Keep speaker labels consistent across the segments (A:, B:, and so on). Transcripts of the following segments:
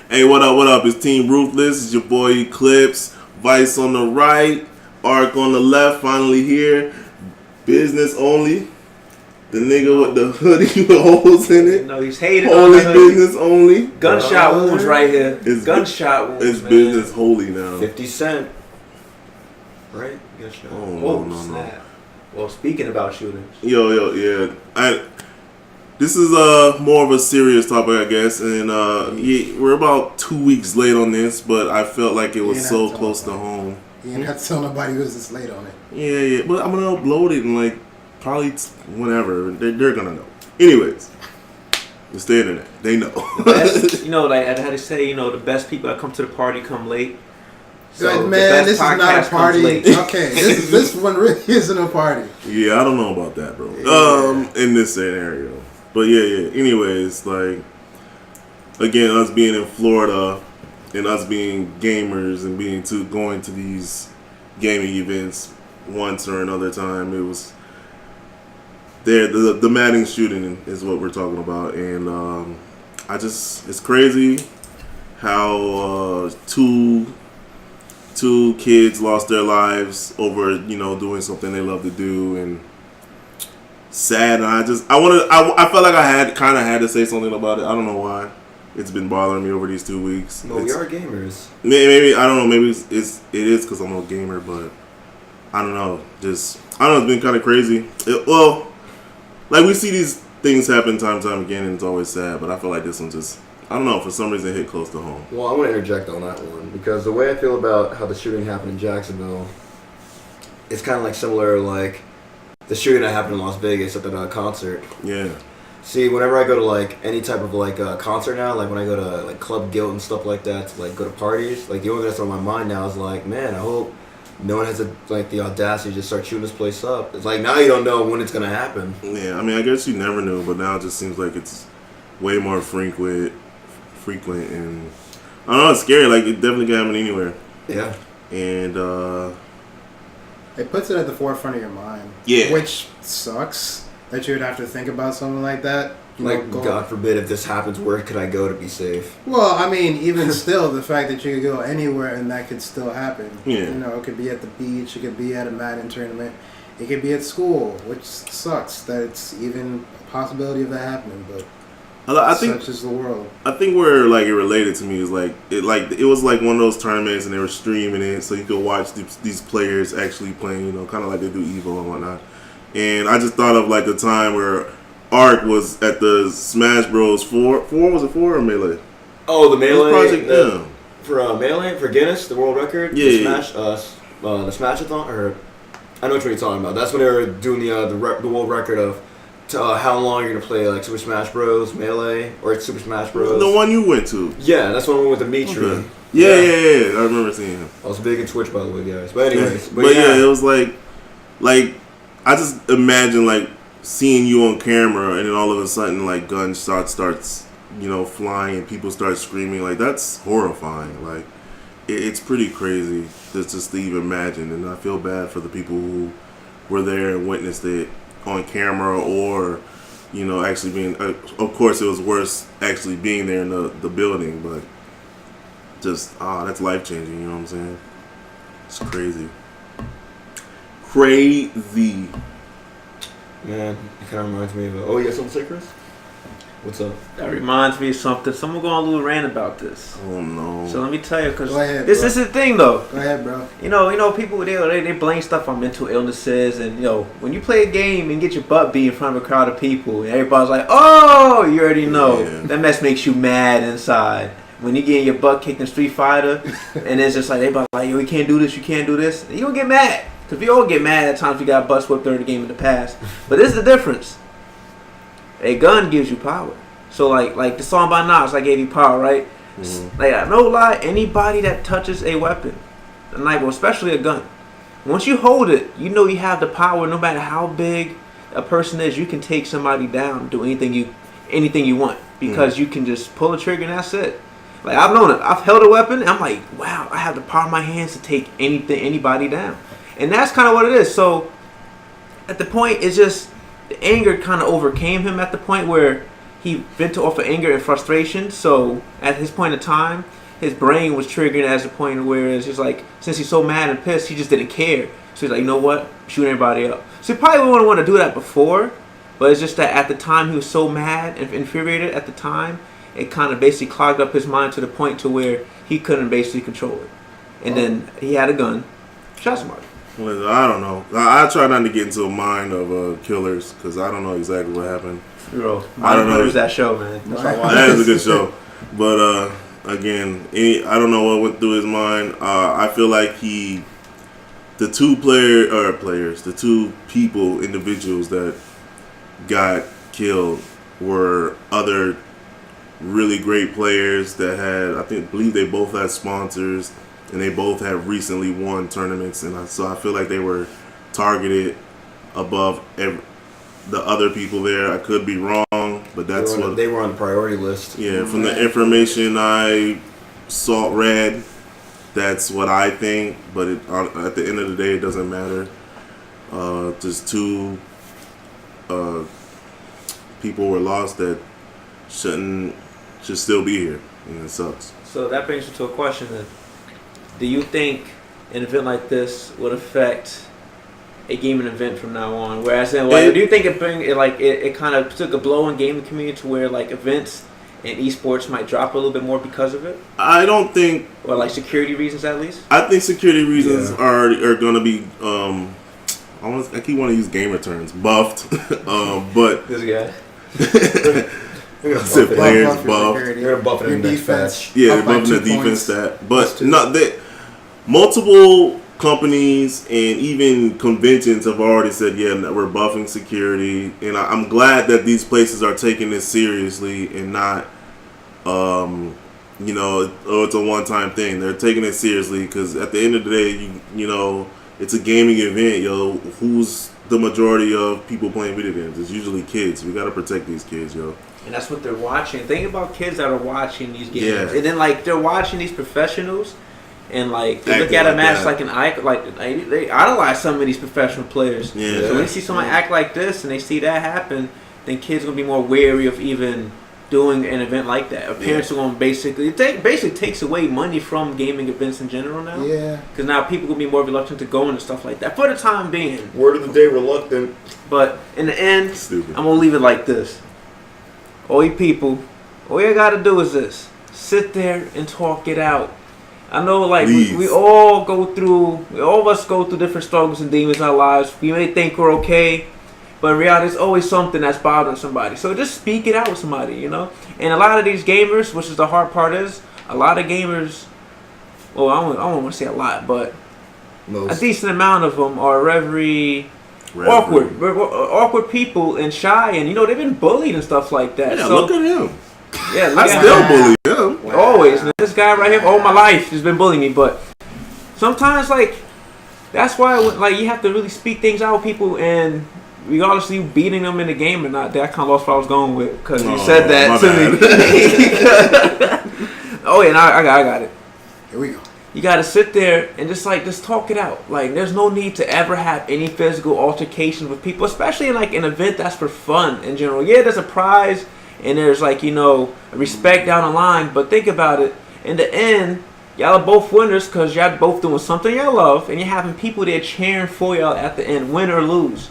A: Hey, what up? What up? It's Team Ruthless. It's your boy Eclipse. Vice on the right. Arc on the left. Finally here. Business only. The nigga with the hoodie with holes in it.
B: No, he's hated.
A: Only business only.
B: Gunshot wounds right here.
A: It's
B: Gunshot wounds.
A: It's
B: man.
A: business holy now.
C: 50 Cent. Right? Gunshot.
A: Oh, no.
B: Snap. Well, speaking about shootings.
A: Yeah. This is more of a serious topic, I guess, and we're about 2 weeks late on this, but I felt like it was so close to home.
D: You ain't have to tell nobody who's this late on it.
A: Yeah, but I'm gonna upload it and like probably whenever they're gonna know. Anyways, it's the internet; they know.
B: Best, like I had to say, the best people that come to the party come late.
D: So man, this is not a party. Okay, this one really isn't a party.
A: Yeah, I don't know about that, bro. In this scenario, but yeah. Anyways, like again, us being in Florida and us being gamers and going to these gaming events once or another time, it was there. The Madden shooting is what we're talking about, and it's crazy how two kids lost their lives over doing something they love to do, and sad. And I felt like I kind of had to say something about it. I don't know why. It's been bothering me over these 2 weeks.
C: No, we are gamers.
A: Maybe I don't know. Maybe it is because I'm a gamer, but I don't know. It's been kind of crazy. Like we see these things happen time and time again, and it's always sad. But I feel like this one just, I don't know, for some reason it hit close to home.
C: Well, I want to interject on that one because the way I feel about how the shooting happened in Jacksonville, it's kind of like similar like the shooting that happened in Las Vegas at that concert.
A: Yeah. See,
C: whenever I go to like any type of like concert now, like when I go to like Club Guild and stuff like that, to like go to parties, like the only thing that's on my mind now is like, man, I hope no one has the audacity to just start shooting this place up. It's like now you don't know when it's gonna happen.
A: Yeah, I mean, I guess you never knew, but now it just seems like it's way more frequent, and I don't know, it's scary. Like it definitely can happen anywhere.
C: Yeah.
A: And
D: it puts it at the forefront of your mind.
A: Yeah.
D: Which sucks that you would have to think about something like that.
C: Like, God forbid if this happens, where could I go to be safe?
D: Well, I mean, even still, the fact that you could go anywhere and that could still happen.
A: Yeah.
D: It could be at the beach, it could be at a Madden tournament, it could be at school, which sucks that it's even a possibility of that happening, but I think such is the world. I
A: think where like it related to me is it was like one of those tournaments and they were streaming it so you could watch these players actually playing, kind of like they do Evo and whatnot. And I just thought of like the time where Arc was at the Smash Bros. 4 was it 4 or Melee?
C: Oh, the Melee
A: project, yeah.
C: For Melee for Guinness, the world record.
A: Yeah,
C: the Smashathon, or I know what you're talking about. That's when they were doing the world record of how long you're gonna play like Super Smash Bros. Melee or Super Smash Bros.
A: The one you went to.
C: Yeah, that's one with Dimitri.
A: Okay. Yeah. I remember seeing him.
C: I was big in Twitch, by the way, guys. But anyways,
A: but yeah, it was like I just imagine like seeing you on camera and then all of a sudden like gunshots starts flying and people start screaming. Like that's horrifying. Like it's pretty crazy just to even imagine, and I feel bad for the people who were there and witnessed it on camera or actually being of course it was worse actually being there in the building, but just that's life changing, you know what I'm saying? It's crazy.
C: Man, it kind of reminds me of oh, you got something to say, Chris? What's up?
B: That reminds me of something. Someone going on a little rant about this.
A: Oh no!
B: So let me tell you, because
D: this
B: is the thing, though.
D: Go ahead, bro.
B: People they blame stuff on mental illnesses, and when you play a game and get your butt beat in front of a crowd of people, and everybody's like, "Oh, you already know."
A: Yeah.
B: That mess makes you mad inside. When you get your butt kicked in Street Fighter, and it's just like everybody's like, "Yo, you can't do this, you can't do this," and you don't get mad. Because we all get mad at times we got butt whipped during the game in the past. But this is the difference. A gun gives you power. So like the song by Nas, I gave you power, right?
A: Mm-hmm.
B: Like, no lie, anybody that touches a weapon, especially a gun, once you hold it, you have the power. No matter how big a person is, you can take somebody down, do anything you want, because you can just pull the trigger and that's it. Like I've known it. I've held a weapon. And I'm like, wow, I have the power in my hands to take anybody down. And that's kind of what it is. So, at the point, it's just the anger kind of overcame him at the point where he vented off of anger and frustration. So at his point in time, his brain was triggered as a point where it's just like, since he's so mad and pissed, he just didn't care. So he's like, you know what? Shoot everybody up. So he probably wouldn't want to do that before, but it's just that at the time he was so mad and infuriated at the time, it kind of basically clogged up his mind to the point to where he couldn't basically control it. And then he had a gun. Shot somebody.
A: Well, I don't know. I try not to get into a mind of killers because I don't know exactly what happened.
B: Bro,
A: I don't know.
B: It was that show, man. That's why I watched.
A: That is a good show. But again, I don't know what went through his mind. I feel like the two individuals that got killed were other really great players that had, I believe they both had sponsors, and they both have recently won tournaments, and so I feel like they were targeted above the other people there. I could be wrong, but that's
C: they were on the priority list.
A: Yeah, from the information I read, that's what I think. But at the end of the day, it doesn't matter. Just two people were lost that should still be here, and it sucks.
B: So that brings me to a question then. Do you think an event like this would affect a gaming event from now on? Whereas, do you think it kind of took a blow in gaming community to where like events and esports might drop a little bit more because of it?
A: I don't think,
B: or like security reasons at least.
A: I think security reasons are going to be. I keep wanting to use gamer terms, buffed, but
B: this guy.
A: I said players buffed.
C: They're buffing
D: your
C: the
D: defense.
A: Yeah, they're buffing the defense stat. But multiple companies and even conventions have already said, that we're buffing security. And I'm glad that these places are taking this seriously and not, it's a one-time thing. They're taking it seriously because at the end of the day, it's a gaming event, who's the majority of people playing video games? It's usually kids. We got to protect these kids, yo.
B: And that's what they're watching. Think about kids that are watching these games.
A: Yeah.
B: And then, they're watching these professionals, and, they look at a match like an icon. They idolize some of these professional players.
A: Yeah.
B: So when you see somebody act like this and they see that happen, then kids are going to be more wary of even doing an event like that. Or parents are going to basically takes away money from gaming events in general now.
D: Yeah.
B: Because now people will be more reluctant to go into stuff like that for the time being.
C: Word of the day, reluctant.
B: But in the end,
A: Stupid.
B: I'm going to leave it like this. All you people, all you got to do is this. Sit there and talk it out. I know, we all of us go through different struggles and demons in our lives. We may think we're okay, but in reality, there's always something that's bothering somebody. So just speak it out with somebody, And a lot of these gamers, which is the hard part is, a lot of gamers, well, I don't want to say a lot, but a decent amount of them are very awkward people and shy, and they've been bullied and stuff like that.
A: Yeah,
B: so,
A: look at him.
B: Yeah,
A: I still bully him.
B: Wow. Always, man. This guy right here, all my life, has been bullying me. But sometimes, that's why, you have to really speak things out with people, and regardless of you beating them in the game or not. That kind of lost what I was going with because you said that to me. Oh yeah, I got it.
D: Here we go.
B: You gotta sit there and just talk it out. There's no need to ever have any physical altercation with people, especially in an event that's for fun in general. Yeah, there's a prize and there's respect down the line, but think about it. In the end, y'all are both winners because y'all both doing something y'all love, and you're having people there cheering for y'all at the end, win or lose.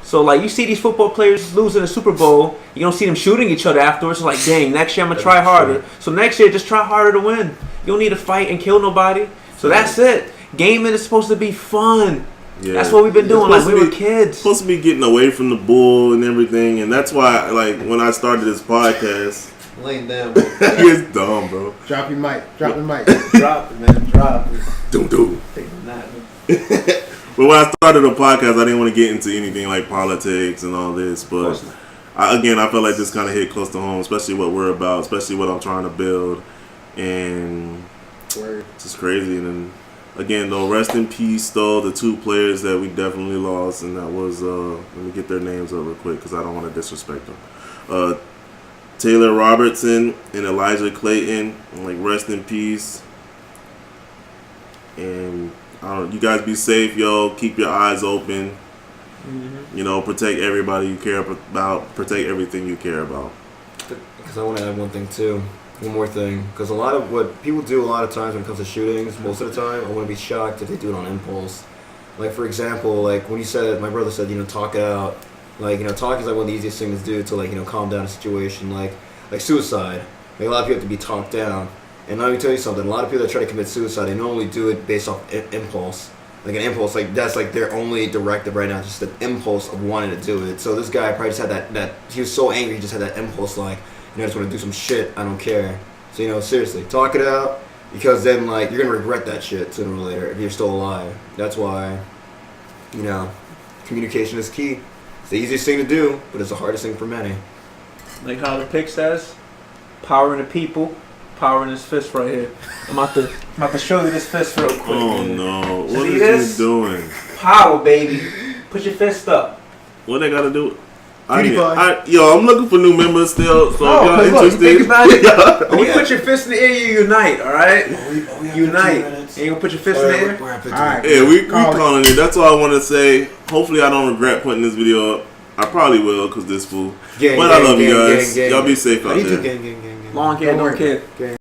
B: So you see these football players losing the Super Bowl, you don't see them shooting each other afterwards. It's dang, next year I'm gonna try harder. So next year, just try harder to win. You don't need to fight and kill nobody. So that's it. Gaming is supposed to be fun. Yeah. That's what we've been doing we were kids.
A: Supposed to be getting away from the bull and everything, and that's why when I started this podcast,
B: laying down.
A: It's dumb, bro.
D: Drop your mic. Drop the mic.
B: Drop it, man. Drop it.
A: Do. But when I started the podcast, I didn't want to get into anything like politics and all this. But I felt like this kind of hit close to home, especially what we're about, especially what I'm trying to build. And it's just crazy. And then, again, though, rest in peace, though, the two players that we definitely lost. And that was, let me get their names up real quick because I don't want to disrespect them. Taylor Robertson and Elijah Clayton. Rest in peace. And you guys be safe, yo. Keep your eyes open. Mm-hmm. Protect everybody you care about. Protect everything you care about.
C: because I want to add one thing too. One more thing, because a lot of what people do a lot of times when it comes to shootings, most of the time, I want to be shocked if they do it on impulse. Like, for example, like when you said, my brother said, talk it out. Like, talk is like one of the easiest things to do to like, calm down a situation. Like suicide. Like, a lot of people have to be talked down. And let me tell you something, a lot of people that try to commit suicide, they normally do it based off impulse. Like an impulse, like that's like their only directive right now, just the impulse of wanting to do it. So this guy probably just had that he was so angry, he just had that impulse like, I just want to do some shit, I don't care. So, seriously, talk it out, because then, like, you're going to regret that shit sooner or later if you're still alive. That's why, communication is key. It's the easiest thing to do, but it's the hardest thing for many.
B: Like how the pic says, power in the people, power in this fist right here. I'm about to show you this fist real quick.
A: Oh,
B: man.
A: no. What
B: See
A: is
B: this?
A: he doing?
B: Power, baby. Put your fist up.
A: What they got to do?
C: I'm
A: looking for new members still, so if y'all
B: Look,
A: interested.
B: think about it. When you put your fist in the air, you unite, alright? Unite. And you gonna put your fist in the air?
D: Alright.
A: Yeah, we calling it. That's all I want to say. Hopefully I don't regret putting this video up. I probably will, because this fool. But I love you guys. Y'all be safe out there.
B: Long hair, don't care.